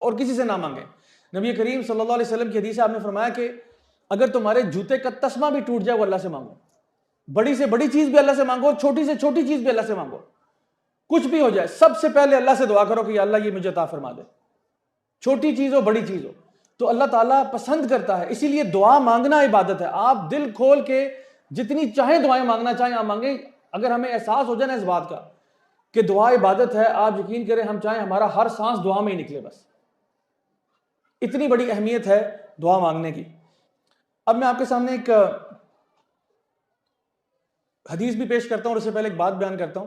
और किसी से ना मांगे। नबी करीम सल्लल्लाहु अलैहि वसल्लम की हदीस है, आपने फरमाया कि अगर तुम्हारे जूते का तस्मा भी टूट जाए वो अल्लाह से मांगो। बड़ी से बड़ी चीज भी अल्लाह से मांगो, छोटी से छोटी चीज भी अल्लाह से मांगो। कुछ भी हो जाए सबसे पहले अल्लाह से दुआ करो कि अल्लाह ये मुझे अता फरमा दे, छोटी चीज हो बड़ी चीज हो। तो अल्लाह ताला पसंद करता है, इसीलिए दुआ मांगना इबादत है। आप दिल खोल के जितनी चाहे दुआएं मांगना चाहें आप मांगे। अगर हमें एहसास हो जाए ना इस बात का कि दुआ इबादत है, आप यकीन करें हम चाहें हमारा हर सांस दुआ में ही निकले। बस इतनी बड़ी अहमियत है दुआ मांगने की। अब मैं आपके सामने एक हदीस भी पेश करता हूं और उससे पहले एक बात बयान करता हूं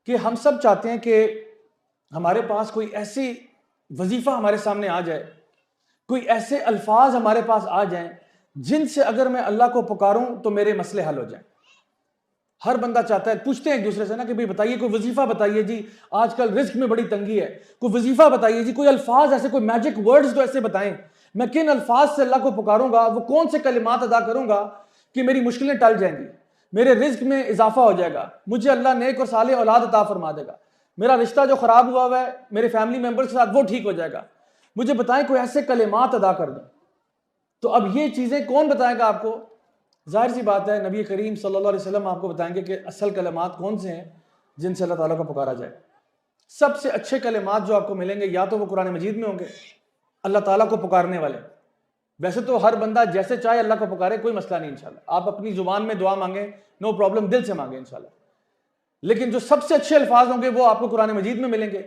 कि हम सब चाहते हैं कि हमारे पास कोई ऐसी वजीफा हमारे सामने आ जाए, कोई ऐसे अल्फाज हमारे पास आ जाएं जिनसे अगर मैं अल्लाह को पुकारूं तो मेरे मसले हल हो जाएं। हर बंदा चाहता है, पूछते हैं एक दूसरे से ना कि भाई बताइए कोई वजीफा बताइए जी, आजकल रिस्क में बड़ी तंगी है, कोई वजीफा बताइए जी, कोई अल्फाज ऐसे, कोई मैजिक वर्ड्स तो ऐसे बताएं, मैं किन अल्फाज से अल्लाह को पुकारूंगा, वो कौन से कलिमात अदा करूंगा कि मेरी मुश्किलें टल जाएंगी, मेरे रिस्क में इजाफा हो जाएगा, मुझे अल्लाह नेक और साले औलाद अता फरमा देगा, मेरा रिश्ता जो खराब हुआ है मेरे फैमिली मेंबर्स के साथ वो ठीक हो जाएगा। मुझे बताएं कोई ऐसे कलिमात अदा कर दें। तो अब ये चीजें कौन बताएगा आपको? जाहिर सी बात है नबी करीम सल्लल्लाहु अलैहि वसल्लम आपको बताएंगे कि असल कलिमात कौन से हैं जिनसे अल्लाह ताला को पुकारा जाए। सबसे अच्छे कलिमात जो आपको मिलेंगे या तो वो कुरान मजीद में होंगे, अल्लाह ताला को पुकारने वाले। वैसे तो हर बंदा जैसे चाहे अल्लाह को पुकारे, कोई मसला नहीं इंशाल्लाह, आप अपनी जुबान में दुआ मांगे, नो प्रॉब्लम, दिल से मांगे इंशाल्लाह। लेकिन जो सबसे अच्छे अल्फाज होंगे वो आपको कुरान मजीद में मिलेंगे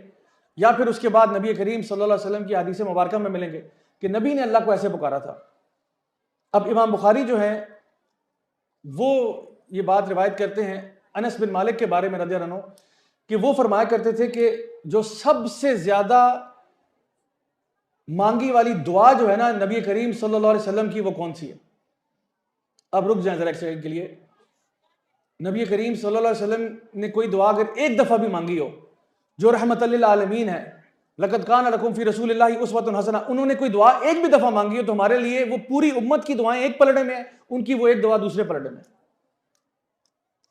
या फिर उसके बाद नबी करीम सल्लल्लाहु अलैहि वसल्लम की हदीस मुबारक में मिलेंगे कि नबी ने अल्लाह को ऐसे पुकारा था। अब इमाम बुखारी जो है वो ये बात रिवायत करते हैं अनस बिन मालिक के बारे में रज़ियल्लाहु अन्हु कि वो फरमाया करते थे कि जो सबसे ज्यादा मांगी वाली दुआ जो है ना नबी करीम सल्लल्लाहु अलैहि वसल्लम की, वो कौन सी है? अब रुक जाएं जरा एक सेकंड के लिए। नबी करीम सल्लल्लाहु अलैहि वसल्लम ने कोई दुआ अगर एक दफा भी मांगी हो, जो रहमत लिल आलमीन है, लक़द कान लकुम फी रसूलिल्लाहि उस्वतुन हसना, उन्होंने कोई दुआ एक भी दफा मांगी हो तो हमारे लिए वो पूरी उम्मत की दुआएं एक पलड़े में है, उनकी वो एक दुआ दूसरे पलड़े में।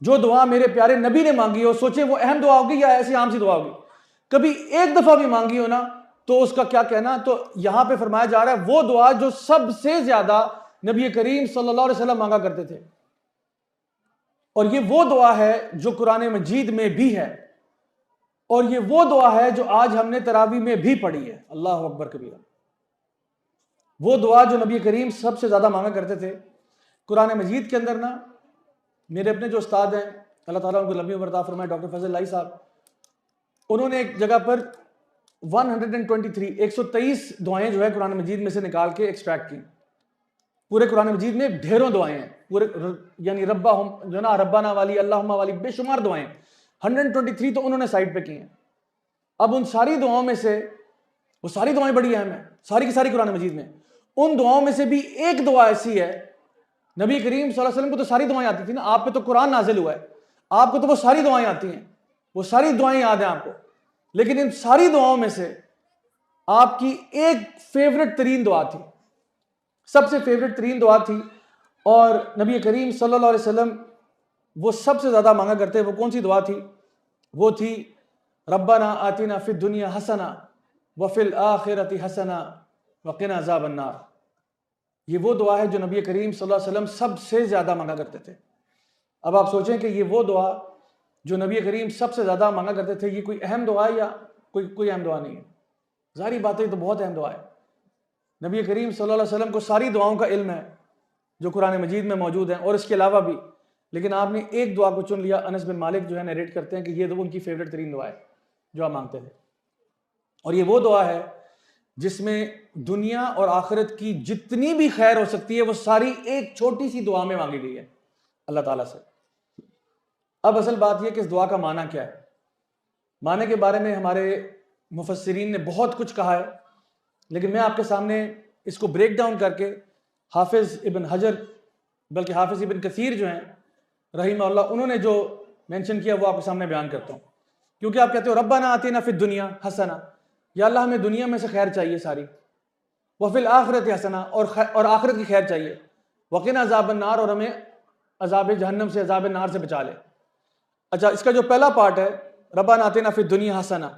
जो दुआ मेरे प्यारे नबी ने मांगी हो, सोचे वो अहम दुआ होगी या ऐसी आम सी दुआ होगी, कभी एक दफा भी मांगी हो ना तो उसका क्या कहना। तो यहां पे फरमाया जा रहा है वो दुआ जो सबसे ज्यादा नबी करीम सल्लल्लाहु अलैहि वसल्लम मांगा करते थे, और ये वो दुआ है जो कुरान मजीद में भी है, और ये वो दुआ है जो आज हमने तरावी में भी पढ़ी है। अल्लाह अकबर कबीरा। वो दुआ जो नबी करीम सबसे ज्यादा मांगा करते थे कुरान मजीद के अंदर ना, मेरे अपने जो उस्ताद हैं अल्लाह ताला उनको लंबी उम्र अता फरमाए, डॉक्टर फजल लाई साहब, उन्होंने एक जगह पर 123 दुआएं जो है कुरान मजीद में से निकाल के एक्सट्रैक्ट की। पूरे कुरान मजीद में ढेरों दुआएं हैं, पूरे यानी रब्बा हम जो ना रब्बाना वाली, अल्लाहुम्मा वाली, बेशुमार दुआएं 123 तो उन्होंने साइड पे की हैं। अब उन सारी दुआओं में से, वो सारी दुआएं बड़ी अहम है, सारी की सारी कुरान मजीद में, उन दुआओं में से भी एक दुआ ऐसी है, नबी करीम सल्लल्लाहु अलैहि वसल्लम को तो सारी दुआएं आती थी ना, आप पे तो कुरान नाजिल हुआ है, आपको तो वो सारी दुआएं आती हैं, वो सारी दुआएं याद हैं आपको, लेकिन इन सारी दुआओं में से आपकी एक फेवरेट तरीन दुआ थी, सबसे फेवरेट तरीन दुआ थी, और नबी करीम सल्लल्लाहु अलैहि वसल्लम वो सबसे ज्यादा मांगा करते। वो कौन सी दुआ थी? वो थी रब्बना आतिना फिद दुनिया हसना व फिल आखिरति हसना व क़िना अज़ाबन नार। ये वो दुआ है जो नबी करीम सल्लल्लाहु अलैहि वसल्लम सबसे ज्यादा मांगा करते थे। अब आप सोचें कि ये वो दुआ जो नबी करीम सबसे ज्यादा मांगा करते थे, ये कोई अहम दुआ है या कोई अहम दुआ नहीं है? जारी बात है, तो बहुत अहम दुआ है। नबी करीम सल्लल्लाहु अलैहि वसल्लम को सारी दुआओं का इल्म है जो कुरान मजीद में मौजूद है और इसके अलावा भी, लेकिन आपने एक दुआ को चुन लिया। अनस बिन मालिक जो है नरेट करते हैं कि ये उनकी फेवरेट तरीन दुआ है जो आप मांगते थे, और ये वो दुआ है जिसमें दुनिया और आखिरत की जितनी भी खैर हो सकती है वो सारी एक छोटी सी दुआ में मांगी गई है अल्लाह ताला से। अब असल बात यह कि इस दुआ का माना क्या है। माने के बारे में हमारे मुफस्सिरीन ने बहुत कुछ कहा है, लेकिन मैं आपके सामने इसको ब्रेक डाउन करके हाफिज इब्न हजर, बल्कि हाफिज इब्न कसीर जो हैं रहीमहुल्लाह, उन्होंने जो मेंशन किया वो आपके सामने बयान करता हूँ। क्योंकि आप कहते हो रब्बाना आतिना फिद दुनिया हसना, या अल्लाह हमें दुनिया में से खैर चाहिए सारी, व फिल आखिरत हसना, और आखिरत की खैर चाहिए, वक़िना अज़ाबन नार, और हमें अज़ाब जहन्नम से, अज़ाब नार से बचा ले। अच्छा, इसका जो पहला पार्ट है रब्बाना आतिना फिद दुनिया हसना,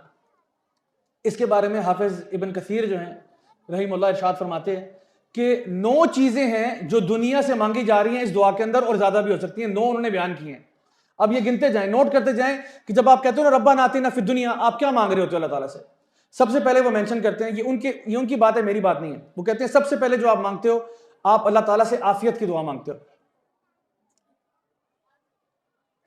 इसके बारे में हाफिज इब्न कसीर जो हैं रहीमुल्लाह इरशाद फरमाते हैं कि 9 चीजें हैं जो दुनिया से मांगी जा रही हैं इस दुआ के अंदर, और ज्यादा भी हो सकती हैं। 9 उन्होंने बयान किए हैं। अब ये गिनते जाएं, नोट करते जाएं कि जब आप कहते हो ना रब्बाना आतिना फिद दुनिया, आप क्या मांग रहे होते हो अल्लाह ताला से? सबसे पहले वो मेंशन करते हैं, ये उनकी बात है, मेरी बात नहीं है। वो कहते हैं सबसे पहले जो आप मांगते हो, आप अल्लाह ताला से आफियत की दुआ मांगते हो।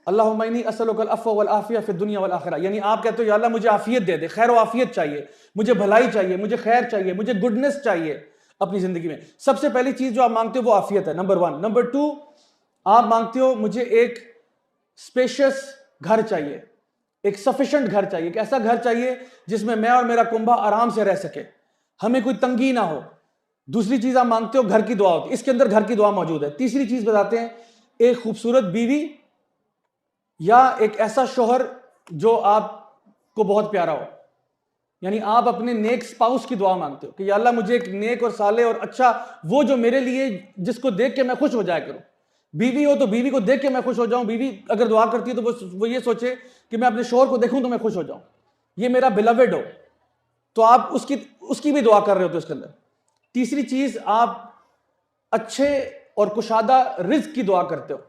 अल्लाहुम्मा इन्नी असअलुकल अफ़्व वल आफिया फिद दुनिया वल आखिरा, यानी आप कहते हो या अल्लाह मुझे आफियत दे दे, खैर व आफियत चाहिए, मुझे भलाई चाहिए, मुझे खैर चाहिए, मुझे गुडनेस चाहिए अपनी जिंदगी में। सबसे पहली चीज जो आप मांगते हो वो आफियत है, नंबर 1। नंबर 2, आप मांगते हो मुझे एक स्पेशियस घर चाहिए, एक सफिशिएंट घर चाहिए, एक ऐसा घर चाहिए जिसमें मैं और मेरा कुंभा आराम से रह सके, हमें कोई तंगी ना हो। दूसरी चीज आप मांगते हो घर की दुआ होती है, इसके अंदर घर की दुआ मौजूद है। तीसरी चीज बताते हैं, एक खूबसूरत बीवी या एक ऐसा शोहर जो आपको बहुत प्यारा हो, यानी आप अपने नेक स्पाउस की दुआ मांगते हो कि या अल्लाह मुझे एक नेक और साले और अच्छा, वो जो मेरे लिए, जिसको देख के मैं खुश हो जाया करूं। बीवी हो तो बीवी को देख के मैं खुश हो जाऊं। बीवी अगर दुआ करती है तो वो ये सोचे कि मैं अपने शोहर को देखूं तो मैं खुश हो जाऊं, ये मेरा बिलवेड हो, तो आप उसकी भी दुआ कर रहे होते उसके अंदर। तीसरी चीज, आप अच्छे और कुशादा रिज्क की दुआ करते हो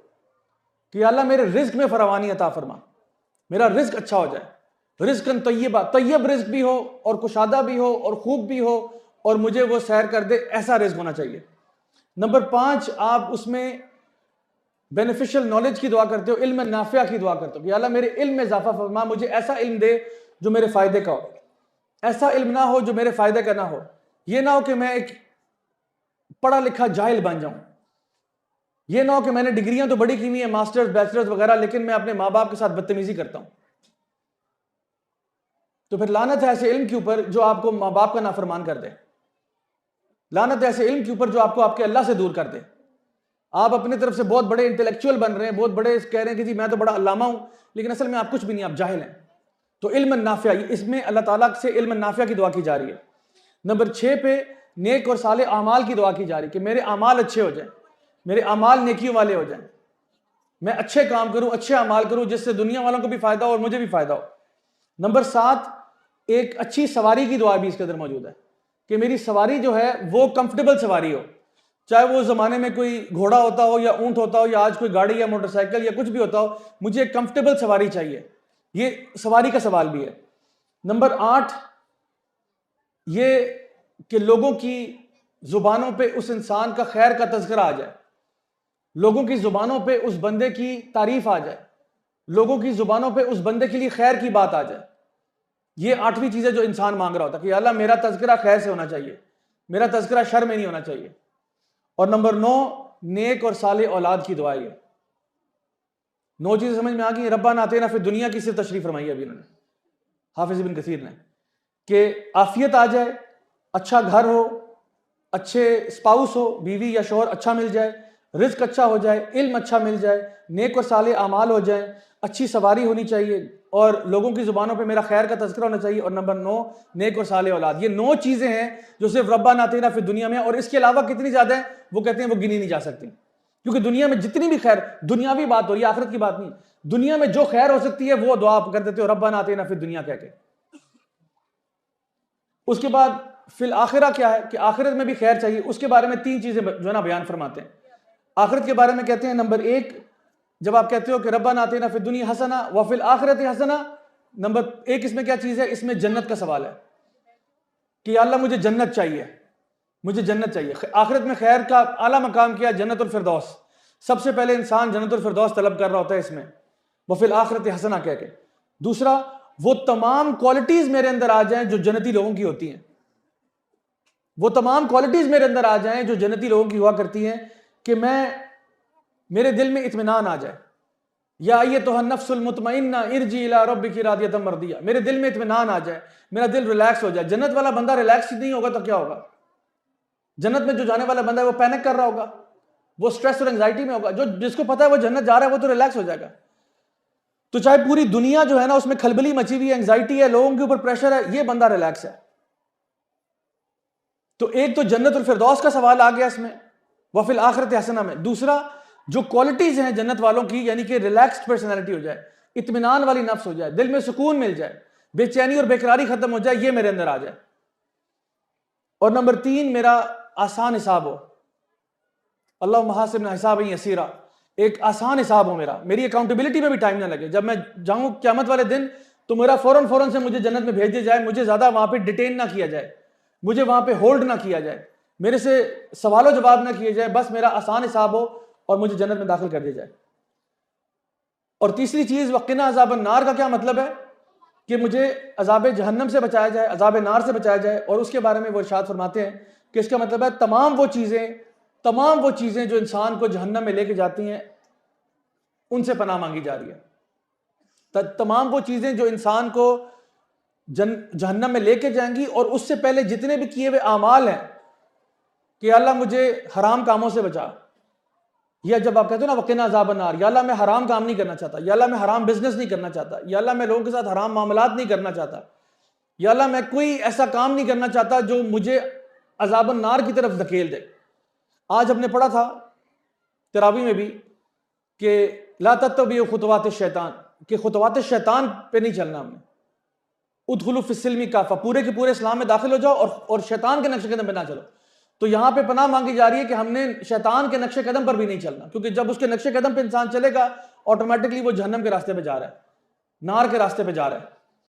कि अल्लाह मेरे रिज्क में फरावानी अता फरमा, मेरा रिज्क अच्छा हो जाए, रिज्कन तय्यबा, तय्यब रिज्क भी हो और कुशादा भी हो और खूब भी हो और मुझे वो सैर कर दे, ऐसा रिज्क होना चाहिए। नंबर 5, आप उसमें बेनिफिशियल नॉलेज की दुआ करते हो, इल्म नाफिया की दुआ करते हो कि अल्लाह मेरे इल्म में इजाफा फरमा, मुझे ऐसा इल्म दे जो मेरे फायदे का हो, ऐसा इल्म ना हो जो मेरे फायदे का ना हो। ये ना हो कि मैं एक पढ़ा लिखा जाहिल बन जाऊं, ये ना हो कि मैंने डिग्रियां तो बड़ी की हुई है, मास्टर्स बैचलर्स वगैरह, लेकिन मैं अपने माँ बाप के साथ बदतमीजी करता हूं। तो फिर लानत है ऐसे इल्म के ऊपर जो आपको माँ बाप का नाफरमान कर दे, लानत है ऐसे इल्म के ऊपर जो आपको आपके अल्लाह से दूर कर दे। आप अपनी तरफ से बहुत बड़े इंटेलेक्चुअल बन रहे हैं, बहुत बड़े कह रहे हैं कि जी मैं तो बड़ा अल्लामा हूं, लेकिन असल में आप कुछ भी नहीं, आप जाहिल हैं। तो इल्म नाफिया, इसमें अल्लाह ताला से इल्म नाफिया की दुआ की जा रही है। नंबर 6 पे नेक और साले अमाल की दुआ की जा रही है कि मेरे अमाल अच्छे हो जाए, मेरे अमाल नेकियों वाले हो जाए, मैं अच्छे काम करूं, अच्छे अमाल करूं जिससे दुनिया वालों को भी फायदा हो और मुझे भी फायदा हो। नंबर 7, एक अच्छी सवारी की दुआ भी इसके अंदर मौजूद है कि मेरी सवारी जो है वो कंफर्टेबल सवारी हो, चाहे वो जमाने में कोई घोड़ा होता हो या ऊंट होता हो या आज कोई गाड़ी या मोटरसाइकिल या कुछ भी होता हो, मुझे एक कंफर्टेबल सवारी चाहिए। ये सवारी का सवाल भी है। नंबर 8, ये कि लोगों की जुबानों पे उस इंसान का खैर का तज़किरा आ जाए, लोगों की जुबानों पे उस बंदे की तारीफ आ जाए, लोगों की जुबानों पे उस बंदे के लिए खैर की बात आ जाए। ये 8वीं चीज है जो इंसान मांग रहा होता है कि अल्लाह मेरा तज़किरा खैर से होना चाहिए, मेरा तज़किरा शर में नहीं होना चाहिए। और नंबर 9, नेक और साले औलाद की दुआ है। 9 चीजें समझ में आ गई। रब्बाना आतिना फिद दुनिया की सिर्फ तशरीफ फरमाई अभी इन्होंने, हाफिज इब्न कसीर ने, कि आफियत आ जाए, अच्छा घर हो, अच्छे स्पाउस हो, बीवी या शोहर अच्छा मिल जाए, रिज्क अच्छा हो जाए, इल्म अच्छा मिल जाए, नेक और साले अमाल हो जाए, अच्छी सवारी होनी चाहिए और लोगों की जुबानों पे मेरा खैर का तज़किरा होना चाहिए। और नंबर 9, नेक और साले औलाद। ये 9 चीजें हैं जो सिर्फ रब्बाना आतिना फिद दुनिया में, और इसके अलावा कितनी ज्यादा है वो कहते हैं वो गिनी नहीं जा सकती, क्योंकि दुनिया में जितनी भी खैर, दुनियावी बात हो रही है, आखिरत की बात नहीं, दुनिया में जो खैर हो सकती है वो दुआ आप कर देते हो रब्बाना आतिना फिद दुनिया कह के। उसके बाद फिल आखिरा क्या है कि आखिरत में भी खैर चाहिए, उसके बारे में 3 चीजें जो है ना बयान फरमाते हैं। आखिरत के बारे में कहते हैं, नंबर 1, जब आप कहते हो कि रब्बाना आतिना फिद दुनिया हसना व फिल आखिरति हसना, नंबर 1 इसमें क्या चीज है? इसमें जन्नत का सवाल है कि अल्लाह मुझे जन्नत चाहिए, मुझे जन्नत चाहिए। आखिरत में खैर का आला मकाम किया जन्नतुल फिरदौस, सबसे पहले इंसान जन्नतुल फिरदौस तलब कर रहा होता है इसमें, व फिल आखिरति हसना कह के। दूसरा, वो तमाम क्वालिटीज मेरे अंदर आ जाएं जो जन्नती लोगों की होती हैं, वो तमाम क्वालिटीज मेरे अंदर आ जाएं जो जन्नती लोगों की हुआ करती हैं, कि मेरे दिल में इत्मीनान आ जाए, या अय्युहा नफ्सुल मुतमइन्ना इरजी इला रब्बिकी रादियतम मर्दिया, मेरे दिल में इत्मीनान आ जाए, मेरा दिल रिलैक्स हो जाए। जन्नत वाला बंदा रिलैक्स ही नहीं होगा तो क्या होगा? जन्नत में जो जाने वाला बंदा है वो पैनिक कर रहा होगा, वो स्ट्रेस और एंजाइटी में होगा। जो जिसको पता है वो जन्नत जा रहा है वो तो रिलैक्स हो जाएगा। तो चाहे पूरी दुनिया जो है ना उसमें खलबली मची हुई है, एंजाइटी है, लोगों के ऊपर प्रेशर है, ये बंदा रिलैक्स है। तो एक तो जन्नतुल फिरदौस का सवाल आ गया इसमें, व फिल आखिरत हसना में। दूसरा, जो क्वालिटीज हैं जन्नत वालों की, यानी कि रिलैक्स्ड पर्सनैलिटी हो जाए, इत्मीनान वाली नफ्स हो जाए, दिल में सुकून मिल जाए, बेचैनी और बेकरारी खत्म हो जाए, ये मेरे अंदर आ जाए। और नंबर 3, मेरा आसान हिसाब हो। अल्लाह मुहासिबना हिसाबन यसीरा, एक आसान हिसाब हो मेरा, मेरी अकाउंटेबिलिटी में भी टाइम ना लगे। जब मैं जाऊं क़यामत वाले दिन तो मेरा फौरन से मुझे जन्नत में भेज दिया जाए, मुझे ज्यादा वहां पे डिटेन ना किया जाए, मुझे वहां पे होल्ड ना किया जाए, मेरे से सवालों जवाब ना किए जाए, बस मेरा आसान हिसाब हो और मुझे जन्नत में दाखिल कर दिया जाए। और तीसरी चीज वक़िना अज़ाबन नार का क्या मतलब है कि मुझे अज़ाब जहन्नम से बचाया जाए, अज़ाब नार से बचाया जाए। और उसके बारे में वो इरशाद फरमाते हैं कि इसका मतलब है तमाम वो चीज़ें जो इंसान को जहन्नम में लेके जाती हैं उनसे पनाह मांगी जा रही है। तमाम वो चीज़ें जो इंसान को जहन्नम में लेके जाएंगी, और उससे पहले जितने भी किए हुए आमाल हैं कि अल्लाह मुझे हराम कामों से बचा, या जब आप कहते हो ना वक़िना अज़ाबन नार, या अल्लाह मैं हराम काम नहीं करना चाहता, या अल्लाह मैं हराम बिजनेस नहीं करना चाहता, या अल्लाह मैं लोगों के साथ हराम मामलात नहीं करना चाहता, या अल्लाह मैं कोई ऐसा काम नहीं करना चाहता जो मुझे अज़ाबन नार की तरफ धकेल दे। आज हमने पढ़ा था तरावी में भी कि ला तत्तबिउ खुतवात शैतान, कि खुतवात शैतान पे नहीं चलना हमने। उदखुलू फिस्सिल्मी काफा, पूरे के पूरे इस्लाम में दाखिल हो जाओ और शैतान के नक्शे कदम पे ना चलो। तो यहां पे पनाह मांगी जा रही है कि हमने शैतान के नक्शे कदम पर भी नहीं चलना, क्योंकि जब उसके नक्शे कदम पे इंसान चलेगा ऑटोमेटिकली वो जहन्नम के रास्ते पे जा रहा है, नार के रास्ते पे जा रहा है।